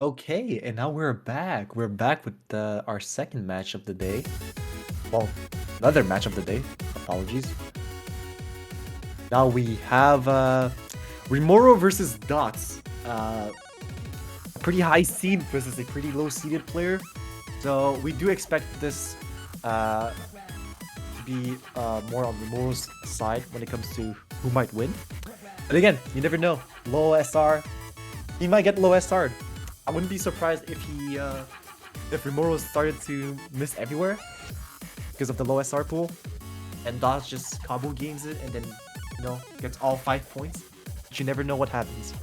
Okay, and now we're back. We're back with our second match of the day. Well, another match of the day. Apologies. Now we have Rimoro versus Dots. A pretty high seed versus a pretty low seeded player. So we do expect this to be more on Rimoro's side when it comes to who might win. But again, you never know. Low SR. He might get low SR. I wouldn't be surprised if if Rimoro started to miss everywhere because of the low SR pool, and Dodge just combo games it and then gets all 5 points. But you never know what happens.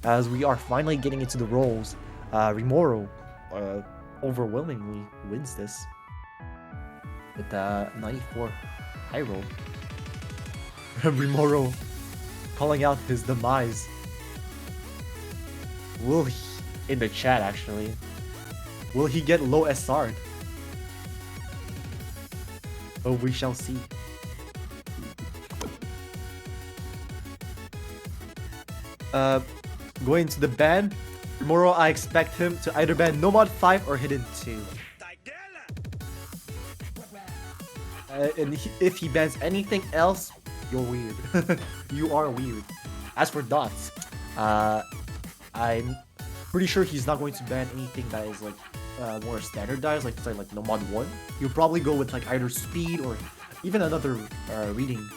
As we are finally getting into the rolls, Rimoro overwhelmingly wins this with 94 high roll. Rimoro calling out his demise. Will he, in the chat actually, will he get low SR? Oh, we shall see. Going to the ban, tomorrow I expect him to either ban Nomad 5 or Hidden 2. And if he bans anything else, you're weird. You are weird. As for Dots, I'm pretty sure he's not going to ban anything that is like more standardized, like say like Nomad 1. He'll probably go with like either speed or even another reading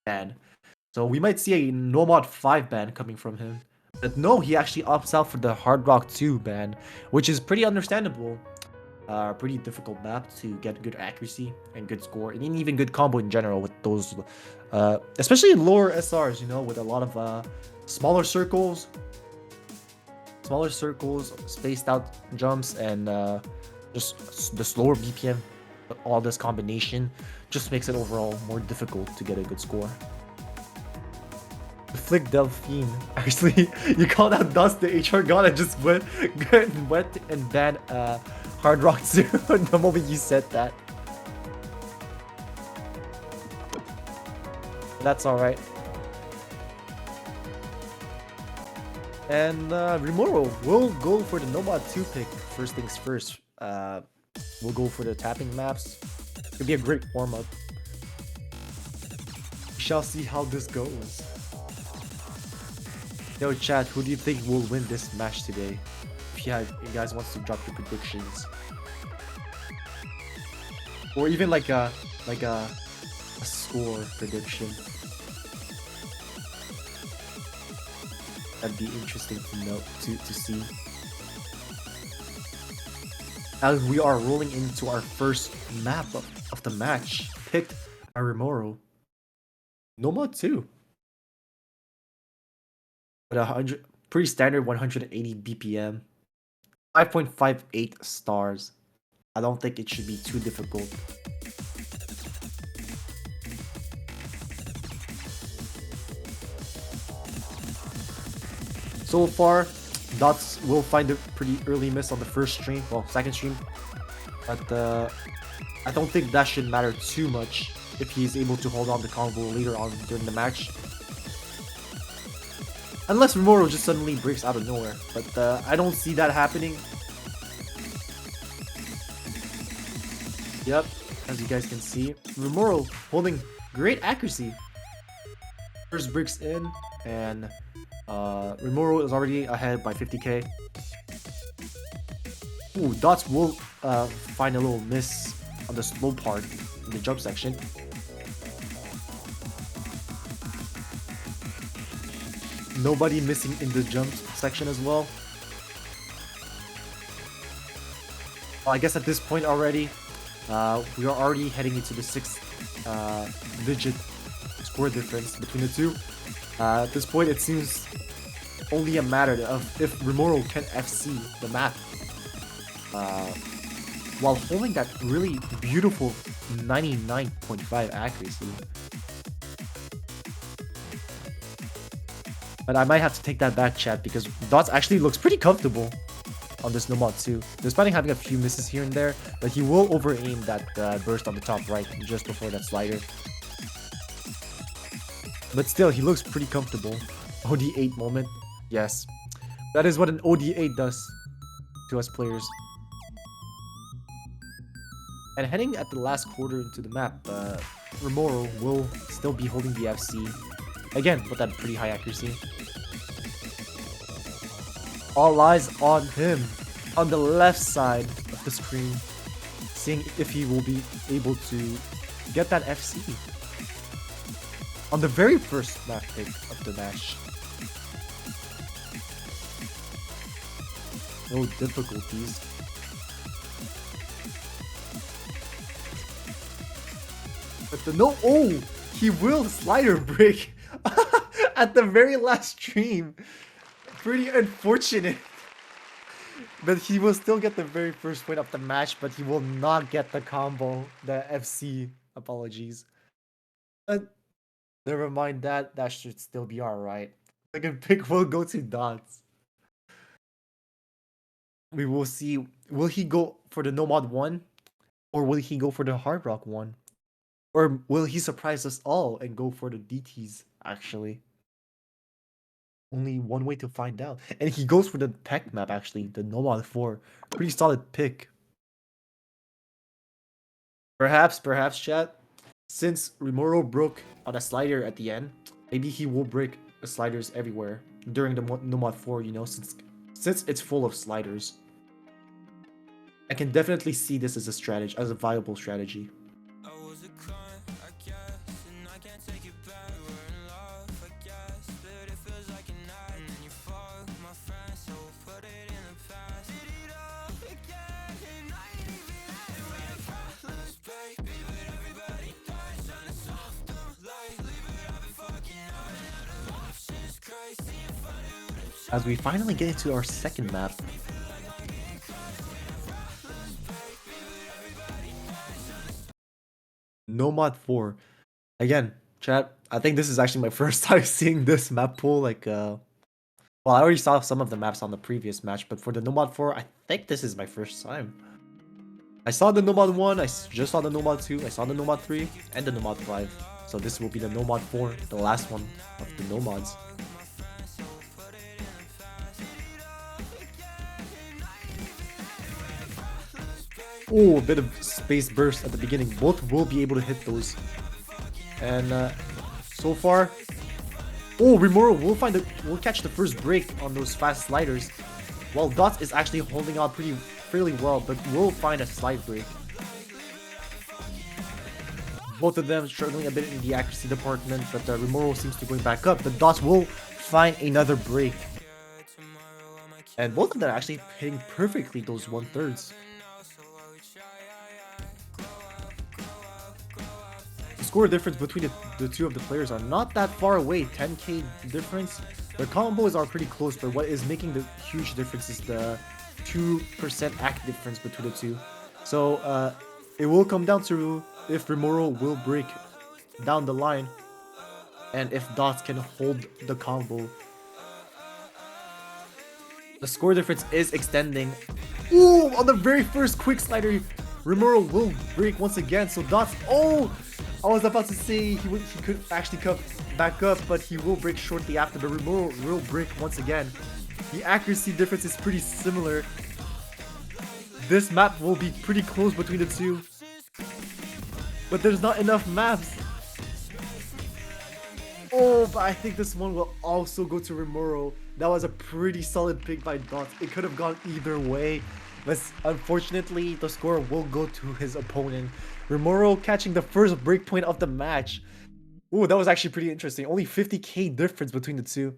ban. So we might see a Nomad 5 ban coming from him. But no, he actually opts out for the Hard Rock 2 ban, which is pretty understandable. Pretty difficult map to get good accuracy and good score, and even good combo in general with those, especially in lower SRs, with a lot of smaller circles, spaced out jumps, and just the slower BPM. All this combination just makes it overall more difficult to get a good score. Flick Delphine. Actually, you called out Dust the HR god and just went and banned Hard Rock 2 the moment you said that. That's alright. And Rimoro will go for the Nomad 2 pick. First things first. We'll go for the tapping maps. Could be a great warm-up. We shall see how this goes. Yo chat, who do you think will win this match today? If you guys want to drop your predictions, or even like a score prediction, that'd be interesting to know to see. As we are rolling into our first map of the match, picked by Rimoro. Nomad 2. With pretty standard 180 BPM, 5.58 stars. I don't think it should be too difficult. So far, Dots will find a pretty early miss on the first stream, well, second stream, but I don't think that should matter too much if he's able to hold on the combo later on during the match. Unless Rimoro just suddenly breaks out of nowhere, but I don't see that happening. Yep, as you guys can see, Rimoro holding great accuracy. First breaks in, and Rimoro is already ahead by 50k. Ooh, Dots will find a little miss on the slow part in the jump section. Nobody missing in the jump section as well. Well, I guess at this point already, we are already heading into the 6th digit score difference between the two. At this point, it seems only a matter of if Rimoro can FC the map while holding that really beautiful 99.5 accuracy. But I might have to take that back, chat, because Dots actually looks pretty comfortable on this Nomad 2. Despite having a few misses here and there, but he will over-aim that burst on the top right just before that slider. But still, he looks pretty comfortable. OD8 moment. Yes. That is what an OD8 does to us players. And heading at the last quarter into the map, Rimoro will still be holding the FC. Again, with that pretty high accuracy. All eyes on him, on the left side of the screen, seeing if he will be able to get that FC. On the very first map pick of the match. No difficulties. But he will slider break at the very last stream. Pretty unfortunate. But he will still get the very first point of the match, but he will not get the combo, the FC. Apologies. But never mind that. That should still be alright. Second pick will go to Dots. We will see. Will he go for the Nomad 1? Or will he go for the Hard Rock 1? Or will he surprise us all and go for the DTs, actually? Only one way to find out. And he goes for the Peck map, actually. The Nomad 4. Pretty solid pick. Perhaps, chat. Since Rimoro broke on a slider at the end, maybe he will break the sliders everywhere during the Nomad 4, you know, since it's full of sliders. I can definitely see this as a strategy, as a viable strategy. As we finally get into our second map. Nomad 4. Again, chat, I think this is actually my first time seeing this map pool. Like, well, I already saw some of the maps on the previous match, but for the Nomad 4, I think this is my first time. I saw the Nomad 1, I just saw the Nomad 2, I saw the Nomad 3, and the Nomad 5. So this will be the Nomad 4, the last one of the Nomads. Oh, a bit of space burst at the beginning. Both will be able to hit those. And so far, Rimoro will catch the first break on those fast sliders, while Dots is actually holding on fairly well, but will find a slide break. Both of them struggling a bit in the accuracy department, but Rimoro seems to be going back up. But Dots will find another break, and both of them are actually hitting perfectly those 1/3s. Score difference between the two of the players are not that far away, 10k difference. Their combos are pretty close, but what is making the huge difference is the 2% act difference between the two. So it will come down to if Rimoro will break down the line and if Dots can hold the combo. The score difference is extending. Ooh, on the very first quick slider, Rimoro will break once again. So Dots, I was about to say he could actually come back up, but he will break shortly after. But Rimoro will break once again. The accuracy difference is pretty similar. This map will be pretty close between the two. But there's not enough maps. Oh, but I think this one will also go to Rimoro. That was a pretty solid pick by Dots. It could have gone either way. But unfortunately, the score will go to his opponent. Rimoro catching the first breakpoint of the match. Ooh, that was actually pretty interesting. Only 50k difference between the two.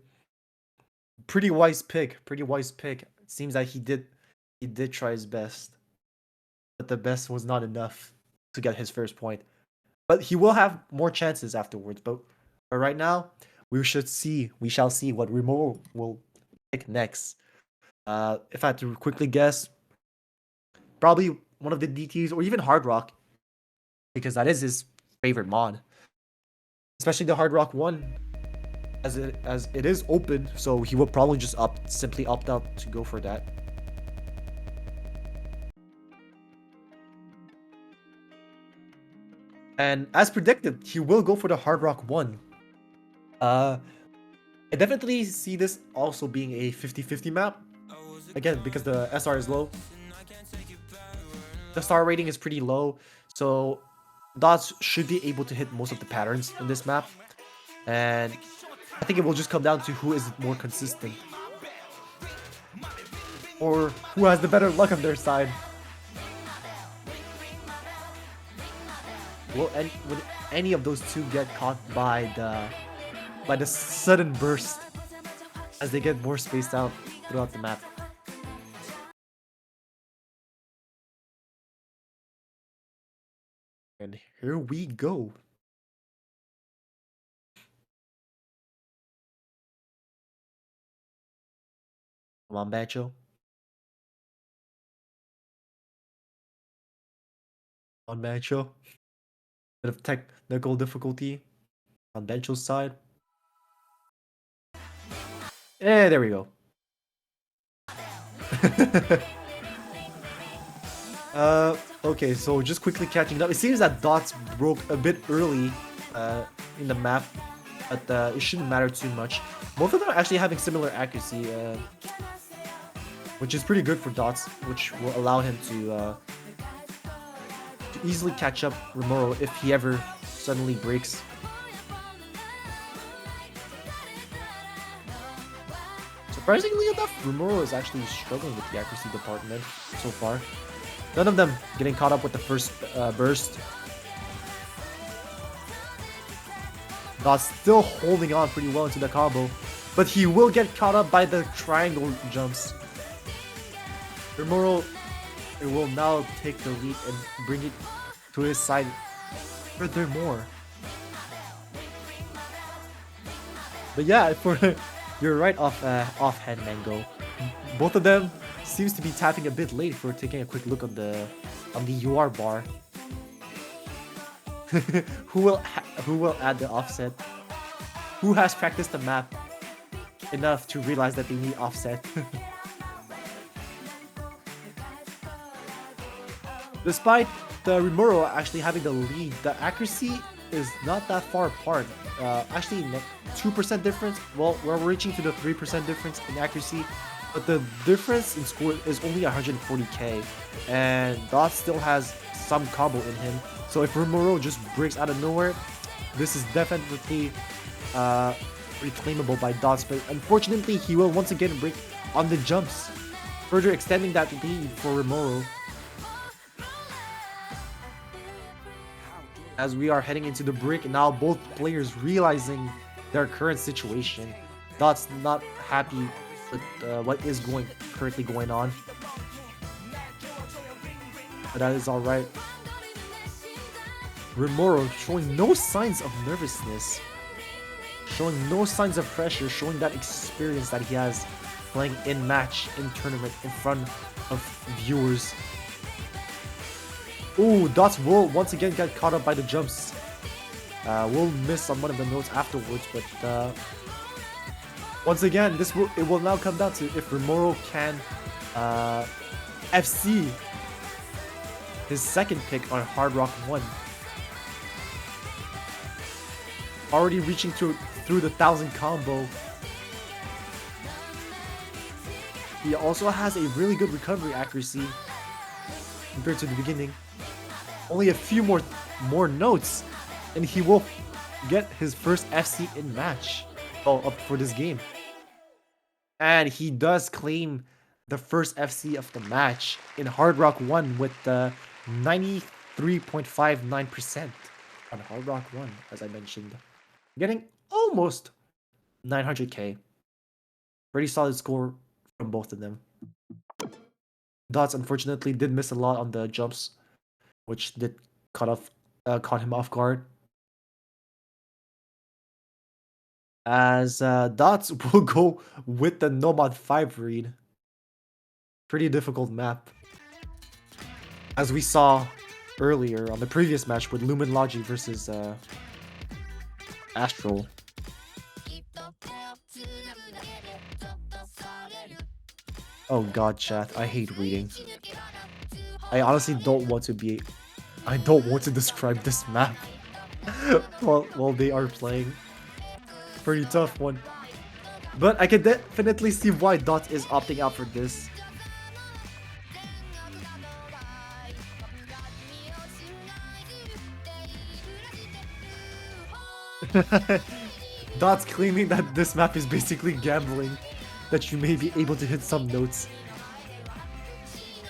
Pretty wise pick. It seems that he did try his best. But the best was not enough to get his first point. But he will have more chances afterwards. But right now, we shall see what Rimoro will pick next. If I had to quickly guess, probably one of the DTs or even Hard Rock, because that is his favorite mod. Especially the Hard Rock 1, as it is open, so he will probably just simply opt out to go for that. And as predicted, he will go for the Hard Rock 1. I definitely see this also being a 50-50 map. Again, because the SR is low. The star rating is pretty low, so Dots should be able to hit most of the patterns in this map. And I think it will just come down to who is more consistent. Or who has the better luck on their side. Would any of those two get caught by the sudden burst as they get more spaced out throughout the map? And here we go. Come on, Bancho. On Bancho. Bit of technical difficulty on Bancho's side. There we go. Okay, so just quickly catching up. It seems that Dots broke a bit early in the map, but it shouldn't matter too much. Both of them are actually having similar accuracy, which is pretty good for Dots, which will allow him to easily catch up Rimoro if he ever suddenly breaks. Surprisingly enough, Rimoro is actually struggling with the accuracy department so far. None of them getting caught up with the first burst. Dots still holding on pretty well into the combo, but he will get caught up by the triangle jumps. Rimoro will now take the lead and bring it to his side furthermore. But yeah, you're right offhand, Mango. Both of them seems to be tapping a bit late for taking a quick look on the UR bar. who will add the offset? Who has practiced the map enough to realize that they need offset? Despite the Rimoro actually having the lead, the accuracy is not that far apart. Actually, 2% difference. Well, we're reaching to the 3% difference in accuracy, but the difference in score is only 140k, and Dot still has some combo in him. So if Rimoro just breaks out of nowhere, this is definitely reclaimable by Dots. But unfortunately, he will once again break on the jumps, further extending that lead for Rimoro. As we are heading into the break, now both players realizing their current situation. Dot's not happy with what is currently going on, but that is alright. Rimoro showing no signs of nervousness, showing no signs of pressure, showing that experience that he has playing in match, in tournament, in front of viewers. Ooh, Dots will once again get caught up by the jumps. We'll miss on one of the notes afterwards, but once again, it will now come down to if Rimoro can FC his second pick on Hard Rock 1. Already reaching through the 1000 combo. He also has a really good recovery accuracy compared to the beginning. Only a few more notes, and he will get his first FC in match. Oh, up for this game. And he does claim the first FC of the match in Hard Rock 1 with the 93.59% on Hard Rock 1, as I mentioned. Getting almost 900k. Pretty solid score from both of them. Dots unfortunately did miss a lot on the jumps, which did caught him off guard. As Dots will go with the Nomad 5 read. Pretty difficult map. As we saw earlier on the previous match with Lumen Logi versus Astral. Oh god, chat, I hate reading. I honestly don't want to describe this map while they are playing. Pretty tough one. But I can definitely see why Dot is opting out for this. Dot's claiming that this map is basically gambling, that you may be able to hit some notes.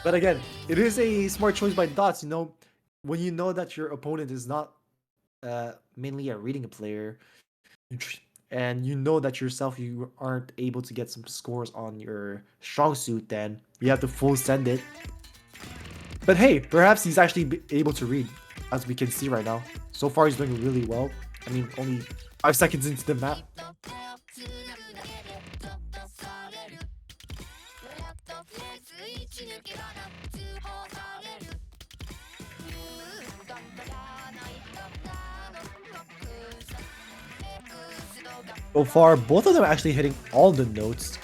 But again, it is a smart choice by Dots, you know, when you know that your opponent is not mainly a reading player, and you know that yourself you aren't able to get some scores on your strong suit, then you have to full send it. But hey, perhaps he's actually able to read, as we can see right now. So far, he's doing really well. I mean, only 5 seconds into the map. So far, both of them are actually hitting all the notes.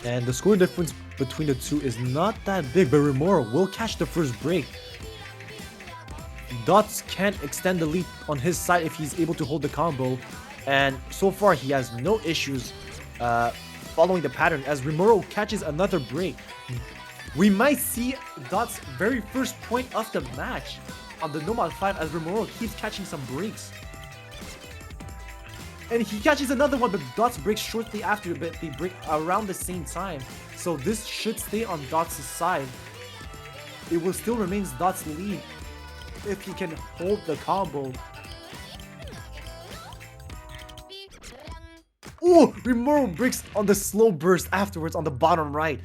And the score difference between the two is not that big, but Rimoro will catch the first break. Dots can't extend the lead on his side if he's able to hold the combo. And so far, he has no issues following the pattern as Rimoro catches another break. We might see Dot's very first point of the match on the Nomad 5 as Rimoro keeps catching some breaks. And he catches another one, but Dots breaks shortly after, but they break around the same time. So this should stay on Dots' side. It will still remain Dots' lead if he can hold the combo. Ooh, Rimoro breaks on the slow burst afterwards on the bottom right.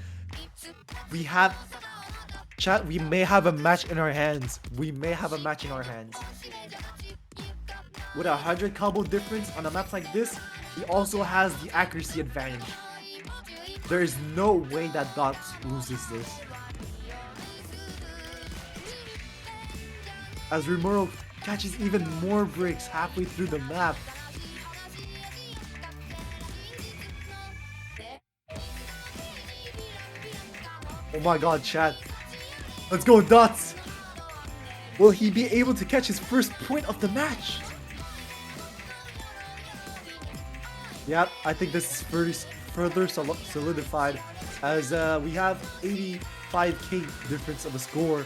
We have... Chat, we may have a match in our hands. We may have a match in our hands. With 100 combo difference on a map like this, he also has the accuracy advantage. There is no way that Dots loses this. As Rimoro catches even more breaks halfway through the map. Oh my god, chat. Let's go, Dots! Will he be able to catch his first point of the match? Yep, I think this is further solidified as we have 85k difference of a score.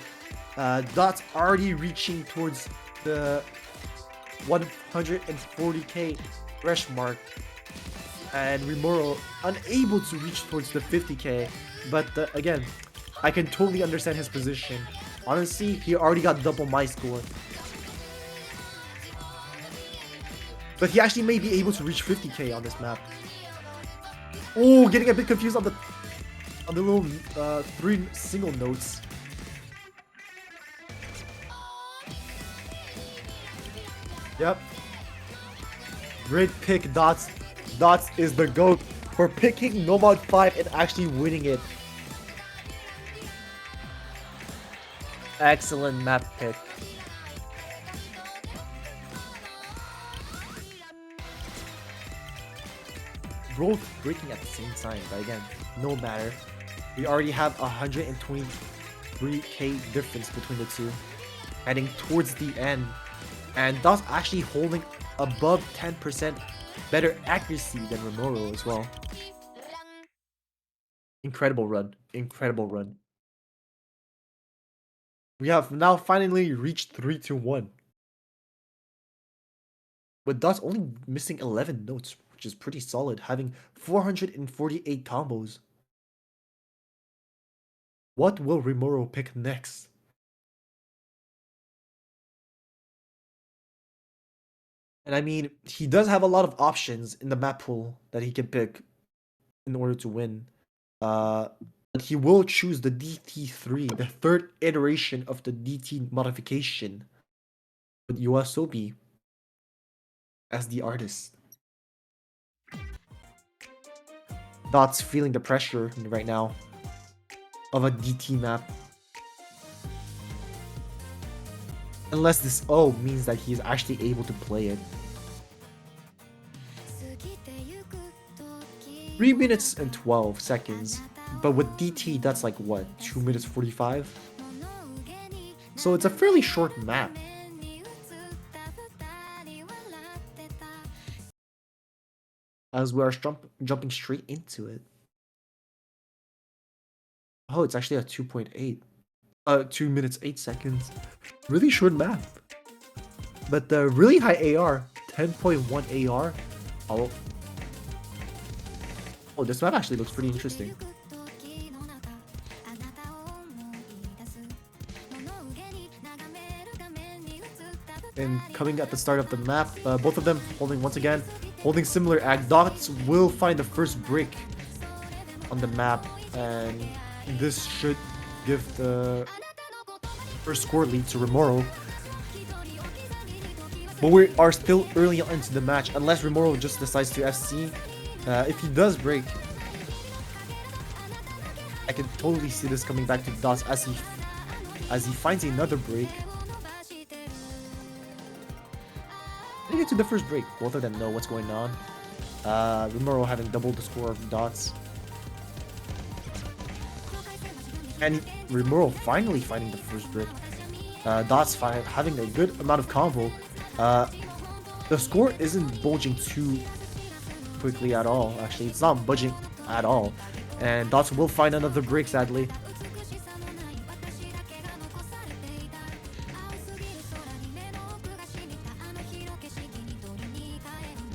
Dots already reaching towards the 140k thresh mark, and Rimoro unable to reach towards the 50k. But again, I can totally understand his position. Honestly, he already got double my score. But he actually may be able to reach 50k on this map. Oh, getting a bit confused on the little 3 single notes. Yep. Great pick, Dots. Dots is the GOAT for picking Nomad 5 and actually winning it. Excellent map pick. Both breaking at the same time, but again, no matter. We already have 123k difference between the two, heading towards the end, and Dots actually holding above 10% better accuracy than Rimoro as well. Incredible run, incredible run. We have now finally reached 3-1. With Dots only missing 11 notes, which is pretty solid, having 448 combos. What will Rimoro pick next? And I mean, he does have a lot of options in the map pool that he can pick in order to win. But he will choose the DT3, the third iteration of the DT modification, with Yoasobi as the artist. Dots feeling the pressure right now of a DT map. Unless this O means that he is actually able to play it. 3 minutes and 12 seconds. But with DT, that's like what? 2 minutes 45? So it's a fairly short map. as we are jumping straight into it. Oh, it's actually a 2.8. 2 minutes 8 seconds. Really short map. But the really high AR, 10.1 AR. Oh, this map actually looks pretty interesting. And coming at the start of the map, both of them holding similar ag. Dots will find the first break on the map, and this should give the first score lead to Rimoro. But we are still early into the match, unless Rimoro just decides to FC. If he does break, I can totally see this coming back to Dots as he finds another break. They get to the first break. Both of them know what's going on. Rimoro having doubled the score of Dots. And Rimoro finally finding the first break. Dots having a good amount of combo. The score isn't bulging too quickly at all. Actually, it's not budging at all. And Dots will find another break, sadly.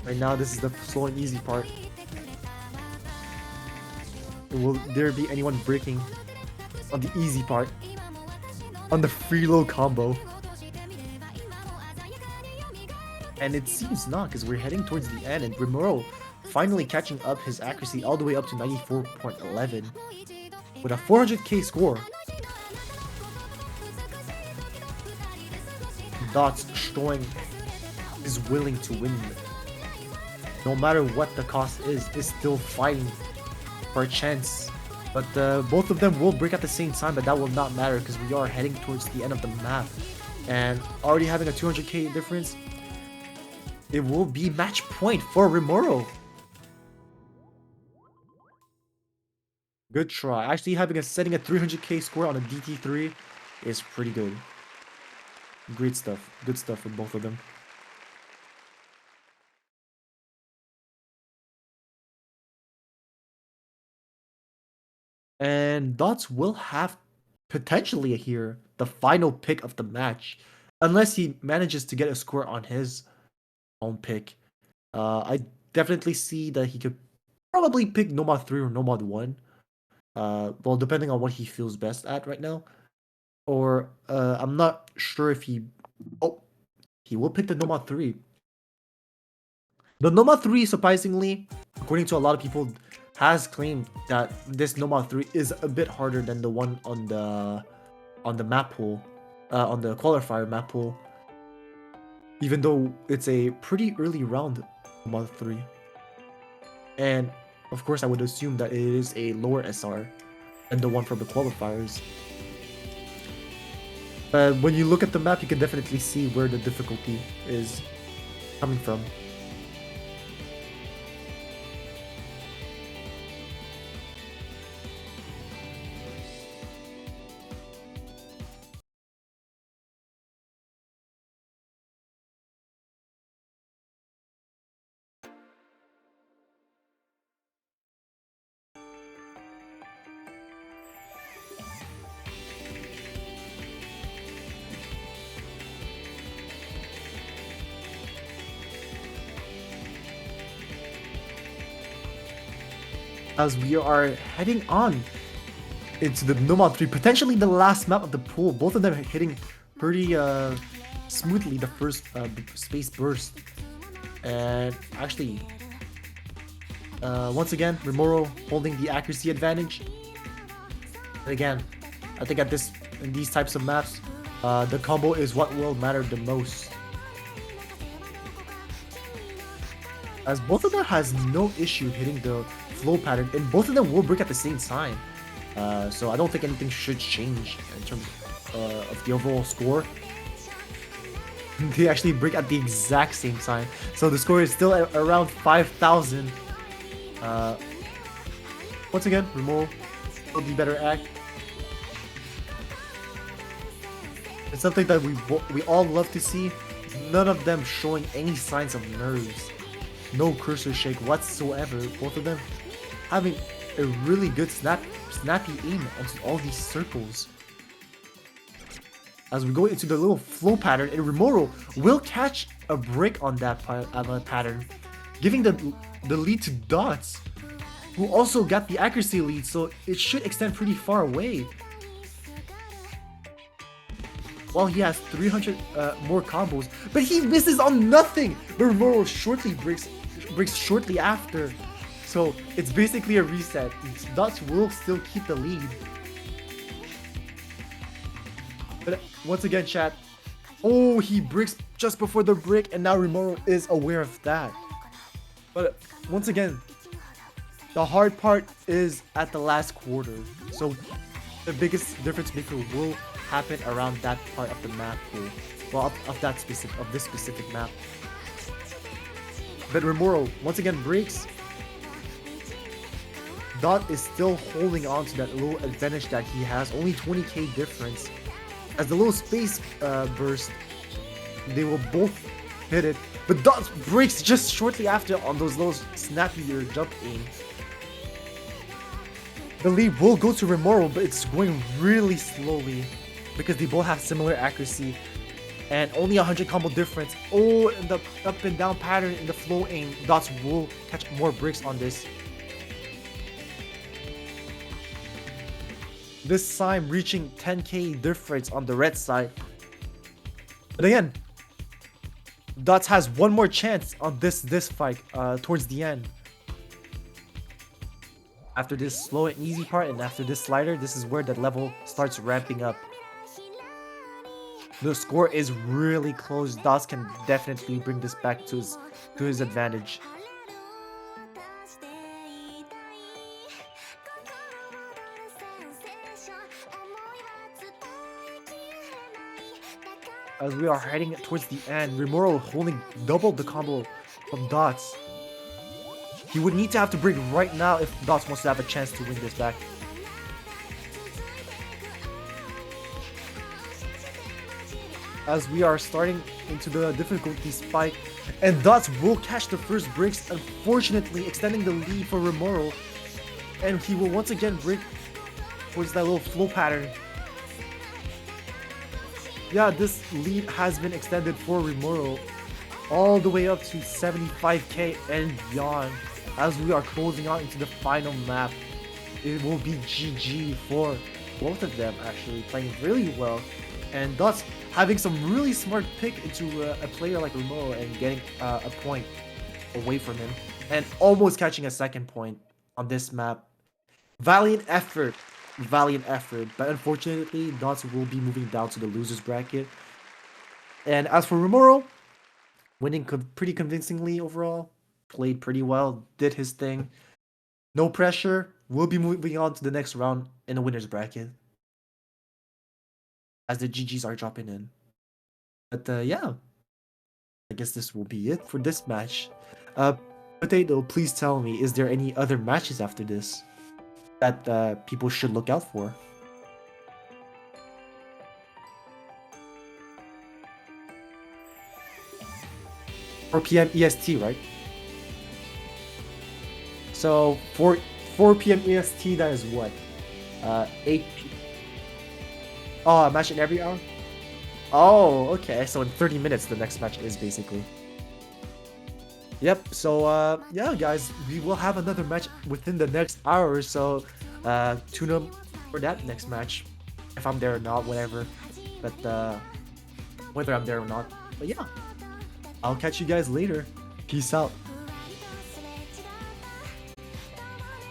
Right now, this is the slow and easy part. Will there be anyone breaking on the easy part? On the freeload combo? And it seems not, because we're heading towards the end, and Rimoro finally catching up his accuracy all the way up to 94.11 with a 400k score. Dots showing is willing to win. No matter what the cost is still fighting for a chance. But both of them will break at the same time, but that will not matter because we are heading towards the end of the map. And already having a 200k difference, it will be match point for Rimoro. Good try. Actually setting a 300k score on a DT3 is pretty good. Great stuff. Good stuff for both of them. And Dots will have potentially here the final pick of the match. Unless he manages to get a score on his own pick. I definitely see that he could probably pick Nomad 3 or Nomad 1. Well, depending on what he feels best at right now. Or I'm not sure if he... Oh, he will pick the Nomad 3. The Nomad 3, surprisingly, according to a lot of people, has claimed that this Nomad 3 is a bit harder than the one on the map pool, on the qualifier map pool. Even though it's a pretty early round Nomad 3. And of course I would assume that it is a lower SR than the one from the qualifiers. But when you look at the map, you can definitely see where the difficulty is coming from. As we are heading on into the Nomad 3, potentially the last map of the pool. Both of them hitting pretty smoothly the first space burst. And actually, once again, Rimoro holding the accuracy advantage. And again, I think in these types of maps, the combo is what will matter the most. As both of them has no issue hitting the flow pattern, and both of them will break at the same time. So I don't think anything should change in terms of the overall score. They actually break at the exact same time. So the score is still at around 5,000. Once again, Rimoro will be better at. It's something that we all love to see. None of them showing any signs of nerves. no cursor shake whatsoever. Both of them having a really good snappy aim onto all these circles. As we go into the little flow pattern, and Rimoro will catch a break on that pattern, giving the lead to Dots, who also got the accuracy lead, so it should extend pretty far away. While he has 300 more combos, but he misses on nothing. But Rimoro shortly breaks shortly after, so it's basically a reset. Dots will still keep the lead. But once again, chat. Oh, he breaks just before the break, and now Rimoro is aware of that. But once again, the hard part is at the last quarter. So the biggest difference maker will happen around that part of the map pool. Well, of this specific map. But Rimoro once again breaks. Dot is still holding on to that little advantage that he has, only 20k difference. As the little space burst, they will both hit it, but Dot breaks just shortly after on those little snappy jump aim. The lead will go to Rimoro, but it's going really slowly because they both have similar accuracy and only 100 combo difference. Oh, in the up and down pattern in the flow aim, Dots will catch more breaks on this. This time reaching 10k difference on the red side. But again, Dots has one more chance on this fight towards the end. After this slow and easy part and after this slider, this is where the level starts ramping up. The score is really close. Dots can definitely bring this back to his advantage. As we are heading towards the end, Rimoro holding double the combo from Dots. He would need to have to break right now if Dots wants to have a chance to win this back. As we are starting into the difficulty spike, and Dots will catch the first breaks, unfortunately extending the lead for Rimoro, and he will once again break towards that little flow pattern. Yeah, this lead has been extended for Rimoro all the way up to 75k and beyond. As we are closing out into the final map, it will be GG for both of them, actually playing really well, and Dots having some really smart pick into a player like Rimoro and getting a point away from him and almost catching a second point on this map. Valiant effort, but unfortunately Dots will be moving down to the losers bracket. And as for Rimoro, winning pretty convincingly overall, played pretty well, did his thing, no pressure, will be moving on to the next round in the winners bracket as the GGs are dropping in. But yeah, I guess this will be it for this match. Potato, please tell me, is there any other matches after this that people should look out for? Or PM EST, right? So 4 PM EST, that is what? 8 Oh, a match in every hour? Oh, okay. So in 30 minutes, the next match is basically. Yep. So yeah, guys, we will have another match within the next hour or so. Tune up for that next match, if I'm there or not, whatever. But whether I'm there or not. But yeah, I'll catch you guys later. Peace out.